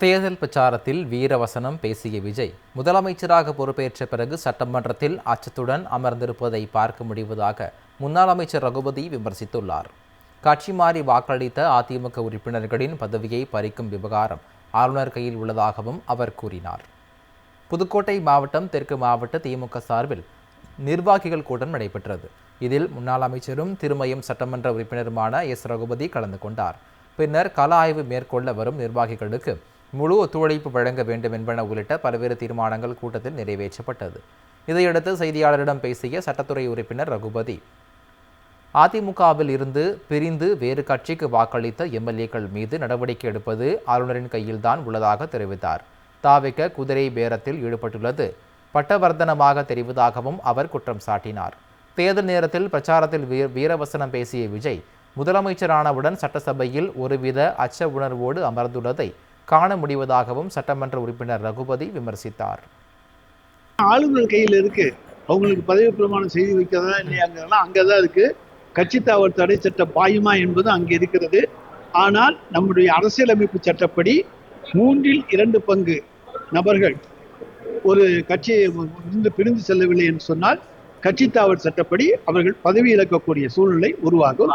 தேர்தல் பிரச்சாரத்தில் வீரவசனம் பேசிய விஜய் முதலமைச்சராக பொறுப்பேற்ற பிறகு சட்டமன்றத்தில் அச்சத்துடன் அமர்ந்திருப்பதை பார்க்க முடிவதாக முன்னாள் அமைச்சர் ரகுபதி விமர்சித்துள்ளார். கட்சி மாறி வாக்களித்த அதிமுக உறுப்பினர்களின் பதவியை பறிக்கும் விவகாரம் ஆளுநர் கையில் உள்ளதாகவும் அவர் கூறினார். புதுக்கோட்டை மாவட்டம் தெற்கு மாவட்ட திமுக சார்பில் நிர்வாகிகள் கூட்டம் நடைபெற்றது. இதில் முன்னாள் அமைச்சரும் திருமயம் சட்டமன்ற உறுப்பினருமான எஸ். ரகுபதி கலந்து கொண்டார். பின்னர் கள ஆய்வு மேற்கொள்ள வரும் நிர்வாகிகளுக்கு முழு ஒத்துழைப்பு வழங்க வேண்டும் என்பன உள்ளிட்ட பல்வேறு தீர்மானங்கள் கூட்டத்தில் நிறைவேற்றப்பட்டது. இதையடுத்து செய்தியாளரிடம் பேசிய சட்டத்துறை உறுப்பினர் ரகுபதி, அதிமுகவில் இருந்து பிரிந்து வேறு கட்சிக்கு வாக்களித்த எம்எல்ஏக்கள் மீது நடவடிக்கை எடுப்பது ஆளுநரின் கையில்தான் உள்ளதாக தெரிவித்தார். தாவிக குதிரை பேரத்தில் ஈடுபட்டுள்ளது பட்டவர்த்தனமாக தெரிவதாகவும் அவர் குற்றம் சாட்டினார். தேர்தல் நேரத்தில் பிரச்சாரத்தில் வீரவசனம் பேசிய விஜய் முதலமைச்சரானவுடன் சட்டசபையில் ஒருவித அச்ச உணர்வோடு அமர்ந்துள்ளதை காண முடிவதாகவும் சட்டமன்ற உறுப்பினர் ரகுபதி விமர்சித்தார். ஆளுநர் கையில் இருக்கு, அவங்களுக்கு பதவி பிரமாணம் செய்து வைக்கிறதா இல்லையாங்கிறதெல்லாம் அங்கதான் இருக்கு. கட்சி தாவல் தடை சட்டம் பாயுமா என்பது அங்கே இருக்கிறது. ஆனால் நம்முடைய அரசியலமைப்பு சட்டப்படி 2/3 பங்கு நபர்கள் ஒரு கட்சியை இருந்து பிரிந்து செல்லவில்லை என்று சொன்னால் கட்சி தாவல் சட்டப்படி அவர்கள் பதவி இழக்கக்கூடிய சூழ்நிலை உருவாகும்.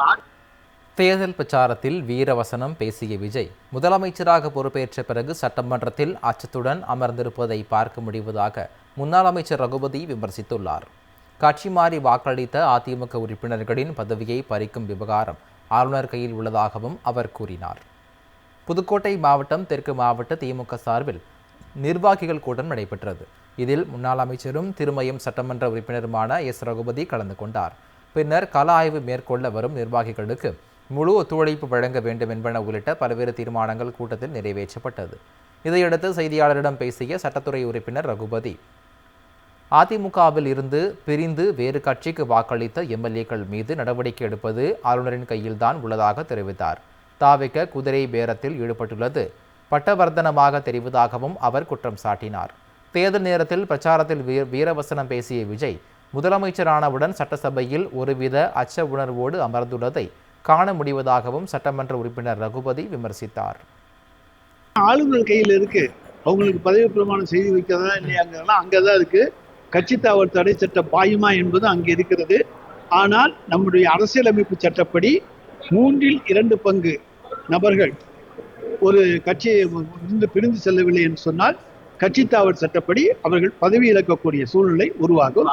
தேர்தல் பிரச்சாரத்தில் வீரவசனம் பேசிய விஜய் முதலமைச்சராக பொறுப்பேற்ற பிறகு சட்டமன்றத்தில் அச்சத்துடன் அமர்ந்திருப்பதை பார்க்க முடிவதாக முன்னாள் அமைச்சர் ரகுபதி விமர்சித்துள்ளார். கட்சி மாறி வாக்களித்த அதிமுக உறுப்பினர்களின் பதவியை பறிக்கும் விவகாரம் ஆளுநர் கையில் உள்ளதாகவும் அவர் கூறினார். புதுக்கோட்டை மாவட்டம் தெற்கு மாவட்ட திமுக சார்பில் நிர்வாகிகள் கூட்டம் நடைபெற்றது. இதில் முன்னாள் அமைச்சரும் திருமயம் சட்டமன்ற உறுப்பினருமான எஸ். ரகுபதி கலந்து கொண்டார். பின்னர் கள ஆய்வு மேற்கொள்ள வரும் நிர்வாகிகளுக்கு முழு ஒத்துழைப்பு வழங்க வேண்டும் என்பன உள்ளிட்ட பல்வேறு தீர்மானங்கள் கூட்டத்தில் நிறைவேற்றப்பட்டது. இதையடுத்து செய்தியாளரிடம் பேசிய சட்டத்துறை உறுப்பினர் ரகுபதி, அதிமுகவில் இருந்து பிரிந்து வேறு கட்சிக்கு வாக்களித்த எம்எல்ஏக்கள் மீது நடவடிக்கை எடுப்பது ஆளுநரின் கையில்தான் உள்ளதாக தெரிவித்தார். தாவிக குதிரை பேரத்தில் ஈடுபட்டுள்ளது பட்டவர்த்தனமாக தெரிவதாகவும் அவர் குற்றம் சாட்டினார். தேர்தல் நேரத்தில் பிரச்சாரத்தில் வீரவசனம் பேசிய விஜய் முதலமைச்சரானவுடன் சட்டசபையில் ஒருவித அச்ச உணர்வோடு அமர்ந்துள்ளதை காண முடிவதாகவும் சட்டமன்ற உறுப்பினர் ரகுபதி விமர்சித்தார். ஆளுநர் கையில் இருக்கு, அவங்களுக்கு பதவி பிரமாணம் செய்து வைக்கிறதா இல்லையாங்கிறதெல்லாம் அங்கதான் இருக்கு. கட்சி தாவல் தடை சட்டம் பாயுமா என்பது அங்கே இருக்கிறது. ஆனால் நம்முடைய அரசியலமைப்பு சட்டப்படி 2/3 பங்கு நபர்கள் ஒரு கட்சியை இருந்து பிரிந்து செல்லவில்லை என்று சொன்னால் கட்சி தாவல் சட்டப்படி அவர்கள் பதவி இழக்கக்கூடிய சூழ்நிலை உருவாகும்.